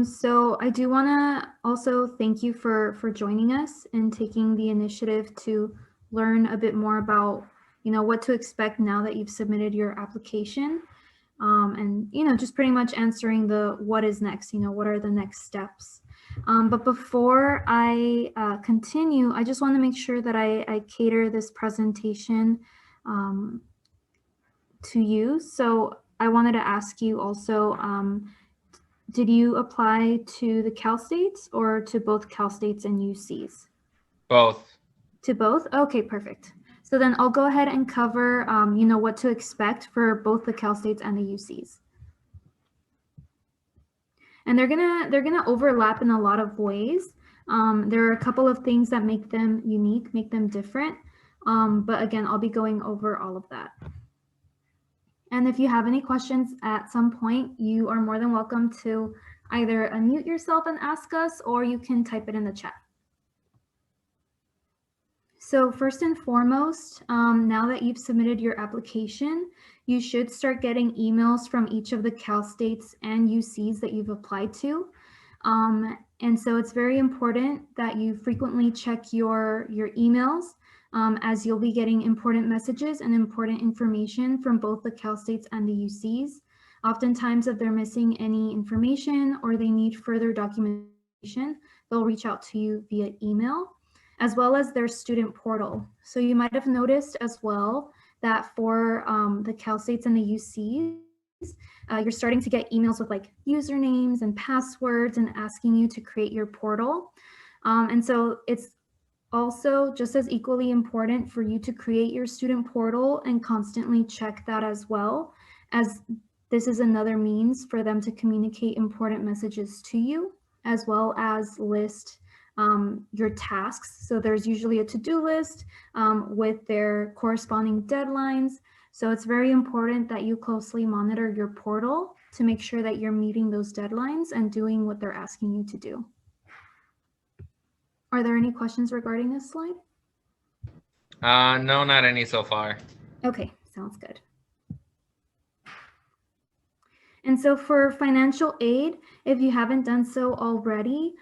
So I do want to also thank you for joining us and taking the initiative to learn a bit more about, what to expect now that you've submitted your application. And, just pretty much answering the what is next, what are the next steps. But before I continue, I just want to make sure that I cater this presentation to you. So I wanted to ask you also, did you apply to the Cal States or to both Cal States and UCs? Both. To both? Okay, perfect. So then I'll go ahead and cover, what to expect for both the Cal States and the UCs. And they're gonna overlap in a lot of ways. There are a couple of things that make them unique, make them different. But again, I'll be going over all of that. And if you have any questions at some point, you are more than welcome to either unmute yourself and ask us, or you can type it in the chat. So first and foremost, now that you've submitted your application, you should start getting emails from each of the Cal States and UCs that you've applied to. And so it's very important that you frequently check your emails, as you'll be getting important messages and important information from both the Cal States and the UCs. Oftentimes, if they're missing any information or they need further documentation, they'll reach out to you via email, as well as their student portal. So you might have noticed as well that for the Cal States and the UCs, you're starting to get emails with like usernames and passwords and asking you to create your portal. And so it's also just as equally important for you to create your student portal and constantly check that as well, as this is another means for them to communicate important messages to you, as well as list your tasks. So there's usually a to-do list with their corresponding deadlines. So it's very important that you closely monitor your portal to make sure that you're meeting those deadlines and doing what they're asking you to do. Are there any questions regarding this slide? No, not any so far. Okay, sounds good. And so for financial aid, if you haven't done so already,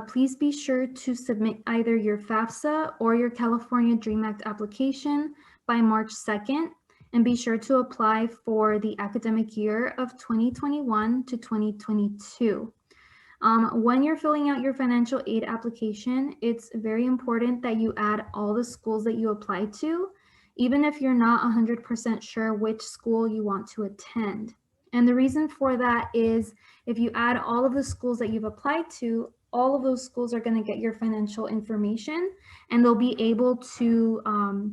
please be sure to submit either your FAFSA or your California DREAM Act application by March 2nd, and be sure to apply for the academic year of 2021 to 2022. When you're filling out your financial aid application, it's very important that you add all the schools that you apply to, even if you're not 100% sure which school you want to attend. And the reason for that is if you add all of the schools that you've applied to, all of those schools are going to get your financial information, and they'll be able to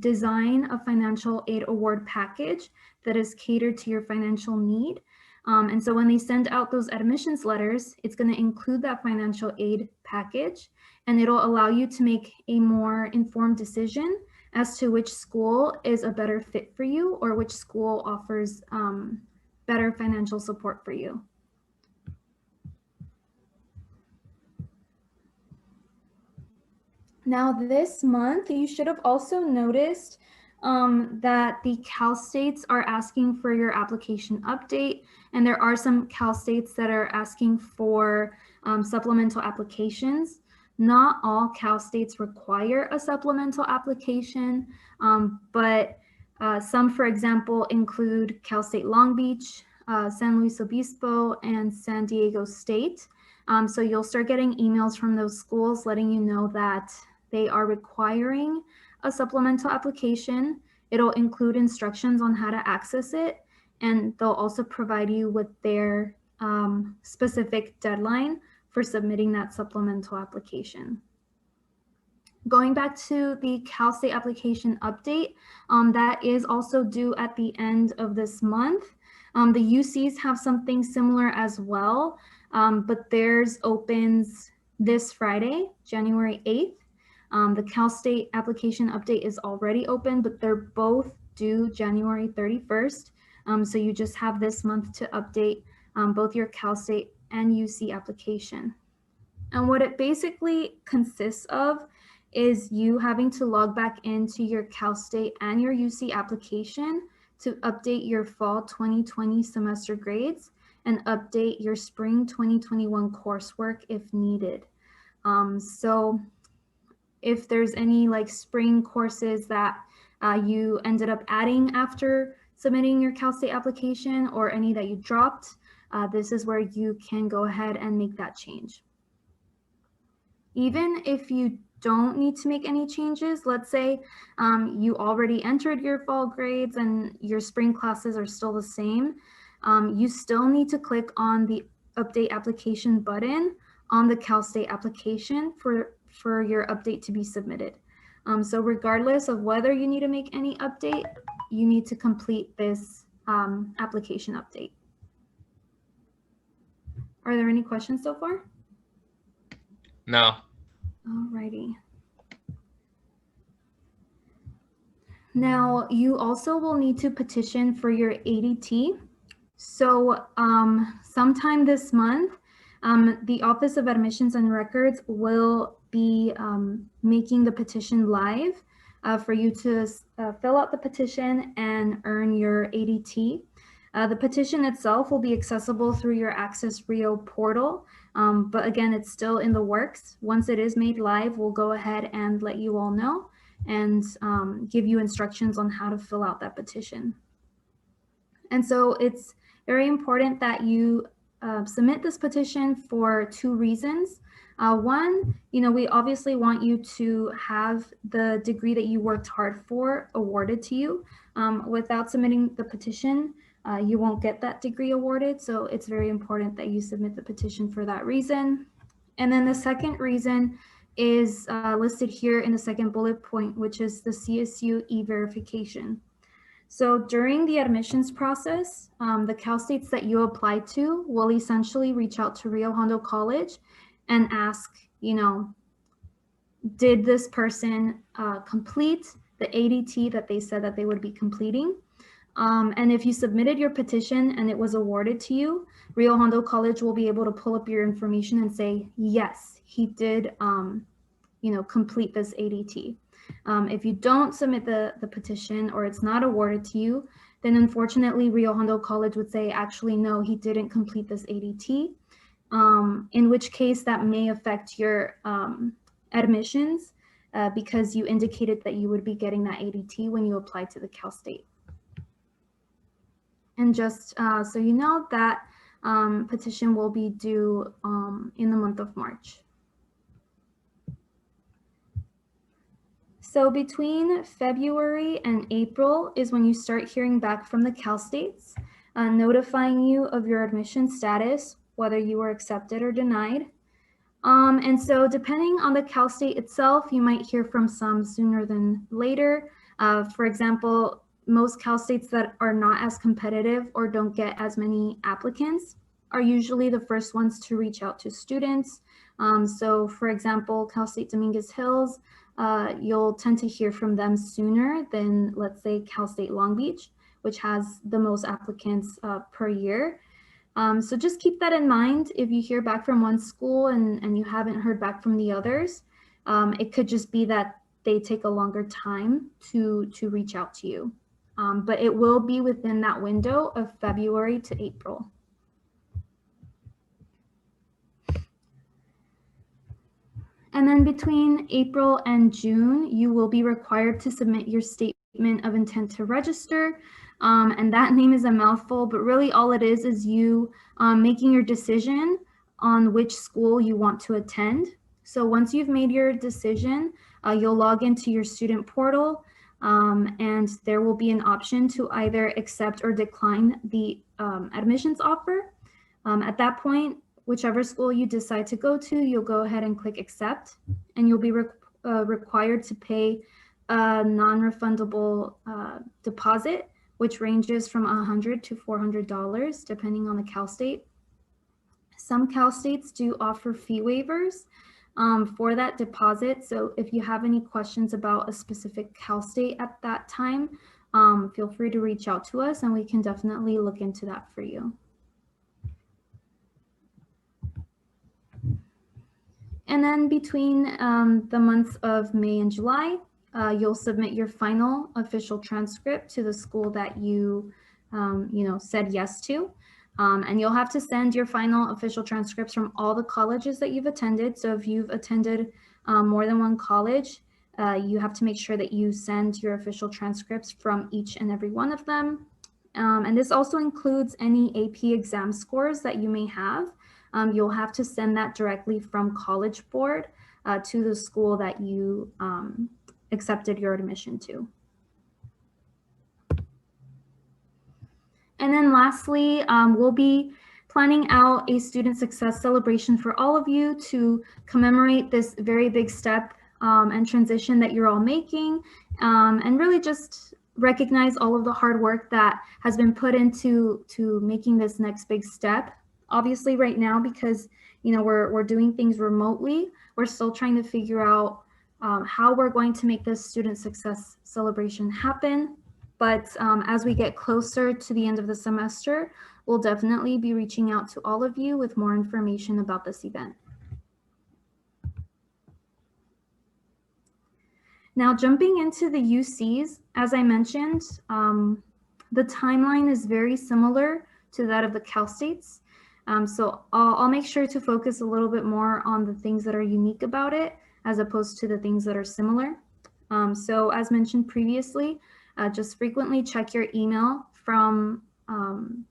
design a financial aid award package that is catered to your financial need. And so when they send out those admissions letters, it's going to include that financial aid package, and it'll allow you to make a more informed decision as to which school is a better fit for you or which school offers better financial support for you. Now this month, you should have also noticed that the Cal States are asking for your application update, and there are some Cal States that are asking for supplemental applications. Not all Cal States require a supplemental application, but some, for example, include Cal State Long Beach, San Luis Obispo, and San Diego State. So you'll start getting emails from those schools letting you know that they are requiring a supplemental application. It'll include instructions on how to access it, and they'll also provide you with their specific deadline for submitting that supplemental application. Going back to the Cal State application update, that is also due at the end of this month. The UCs have something similar as well, but theirs opens this Friday, January 8th. The Cal State application update is already open, but they're both due January 31st. So you just have this month to update both your Cal State and UC application. And what it basically consists of is you having to log back into your Cal State and your UC application to update your fall 2020 semester grades and update your spring 2021 coursework if needed. So if there's any like spring courses that you ended up adding after submitting your Cal State application, or any that you dropped, this is where you can go ahead and make that change. Even if you don't need to make any changes, let's say you already entered your fall grades and your spring classes are still the same, you still need to click on the update application button on the Cal State application for your update to be submitted. So regardless of whether you need to make any update, you need to complete this application update. Are there any questions so far? No. Alrighty. Now, you also will need to petition for your ADT. So sometime this month, the Office of Admissions and Records will be making the petition live for you to fill out the petition and earn your ADT. The petition itself will be accessible through your Access Rio portal, but again, it's still in the works. Once it is made live, we'll go ahead and let you all know and give you instructions on how to fill out that petition. And so it's very important that you submit this petition for 2 reasons. One, we obviously want you to have the degree that you worked hard for awarded to you. Without submitting the petition, you won't get that degree awarded. So it's very important that you submit the petition for that reason. And then the second reason is listed here in the second bullet point, which is the CSU e-verification. So during the admissions process, the Cal States that you apply to will essentially reach out to Rio Hondo College and ask, did this person complete the ADT that they said that they would be completing? And if you submitted your petition and it was awarded to you, Rio Hondo College will be able to pull up your information and say, yes, he did, complete this ADT. If you don't submit the petition or it's not awarded to you, then unfortunately Rio Hondo College would say, actually, no, he didn't complete this ADT, in which case that may affect your admissions because you indicated that you would be getting that ADT when you applied to the Cal State. And just so you know, that petition will be due in the month of March. So between February and April is when you start hearing back from the Cal States, notifying you of your admission status, whether you were accepted or denied. And so depending on the Cal State itself, you might hear from some sooner than later. For example, most Cal States that are not as competitive or don't get as many applicants are usually the first ones to reach out to students. So for example, Cal State Dominguez Hills, you'll tend to hear from them sooner than, let's say, Cal State Long Beach, which has the most applicants per year. So just keep that in mind. If you hear back from one school and you haven't heard back from the others, it could just be that they take a longer time to reach out to you. But it will be within that window of February to April. And then between April and June, you will be required to submit your statement of intent to register. And that name is a mouthful, but really all it is you making your decision on which school you want to attend. So once you've made your decision, you'll log into your student portal, and there will be an option to either accept or decline the admissions offer. At that point, whichever school you decide to go to, you'll go ahead and click accept, and you'll be required to pay a non-refundable deposit, which ranges from $100 to $400, depending on the Cal State. Some Cal States do offer fee waivers for that deposit. So if you have any questions about a specific Cal State at that time, feel free to reach out to us and we can definitely look into that for you. And then between the months of May and July, you'll submit your final official transcript to the school that you, said yes to. And you'll have to send your final official transcripts from all the colleges that you've attended. So if you've attended more than one college, you have to make sure that you send your official transcripts from each and every one of them. And this also includes any AP exam scores that you may have. You'll have to send that directly from College Board to the school that you accepted your admission to. And then lastly, we'll be planning out a student success celebration for all of you to commemorate this very big step and transition that you're all making, and really just recognize all of the hard work that has been put into making this next big step. Obviously right now, because we're doing things remotely, we're still trying to figure out how we're going to make this student success celebration happen. But as we get closer to the end of the semester, we'll definitely be reaching out to all of you with more information about this event. Now, jumping into the UCs, as I mentioned, the timeline is very similar to that of the Cal States. So I'll make sure to focus a little bit more on the things that are unique about it, as opposed to the things that are similar. So as mentioned previously, just frequently check your email from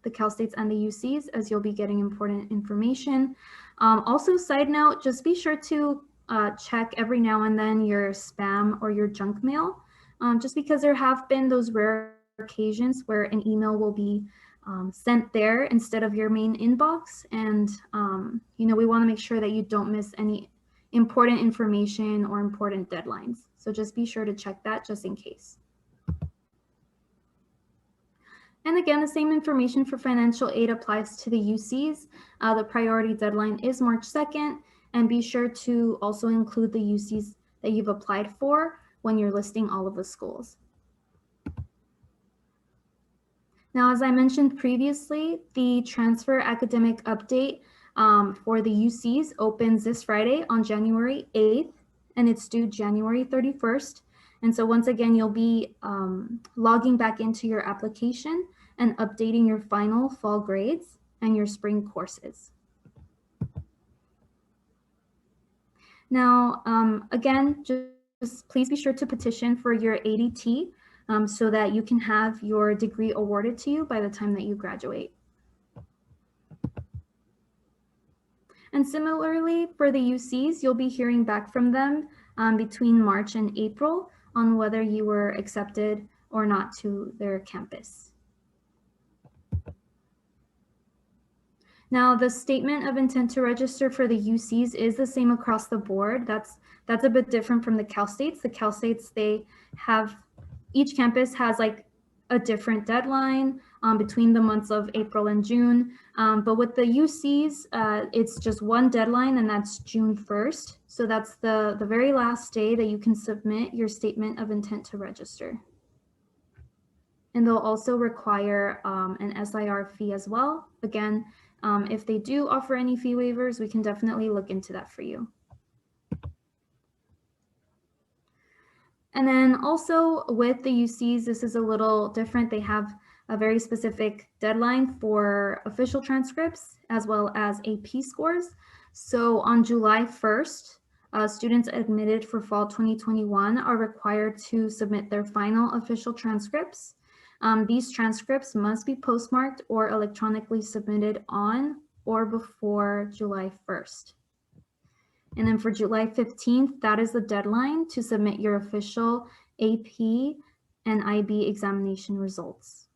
the Cal States and the UCs, as you'll be getting important information. Also, side note, just be sure to check every now and then your spam or your junk mail, just because there have been those rare occasions where an email will be sent there instead of your main inbox. And, we want to make sure that you don't miss any important information or important deadlines. So just be sure to check that just in case. And again, the same information for financial aid applies to the UCs. The priority deadline is March 2nd, and be sure to also include the UCs that you've applied for when you're listing all of the schools. Now, as I mentioned previously, the transfer academic update for the UCs opens this Friday on January 8th, and it's due January 31st. And so once again, you'll be logging back into your application and updating your final fall grades and your spring courses. Now, again, just please be sure to petition for your ADT so that you can have your degree awarded to you by the time that you graduate. And similarly, for the UCs, you'll be hearing back from them between March and April on whether you were accepted or not to their campus. Now, the statement of intent to register for the UCs is the same across the board. That's a bit different from the Cal States. The Cal States, each campus has like a different deadline between the months of April and June. But with the UCs, it's just one deadline, and that's June 1st. So that's the very last day that you can submit your statement of intent to register. And they'll also require an SIR fee as well. Again, if they do offer any fee waivers, we can definitely look into that for you. And then also with the UCs, this is a little different. They have a very specific deadline for official transcripts as well as AP scores. So on July 1st, students admitted for fall 2021 are required to submit their final official transcripts. These transcripts must be postmarked or electronically submitted on or before July 1st. And then for July 15th, that is the deadline to submit your official AP and IB examination results.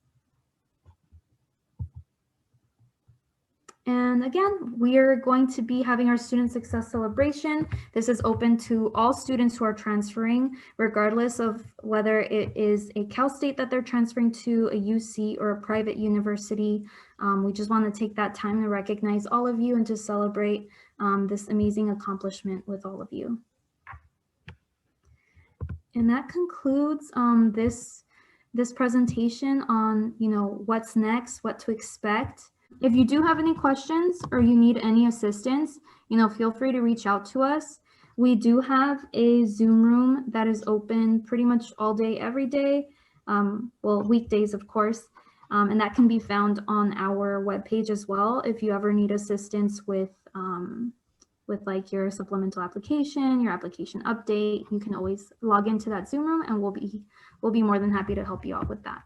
And again, we are going to be having our student success celebration. This is open to all students who are transferring, regardless of whether it is a Cal State that they're transferring to, a UC, or a private university. We just want to take that time to recognize all of you and to celebrate this amazing accomplishment with all of you. And that concludes this presentation on what's next, what to expect. If you do have any questions or you need any assistance, feel free to reach out to us. We do have a Zoom room that is open pretty much all day, every day. Well, weekdays, of course. And that can be found on our webpage as well. If you ever need assistance with like your supplemental application, your application update, you can always log into that Zoom room and we'll be more than happy to help you out with that.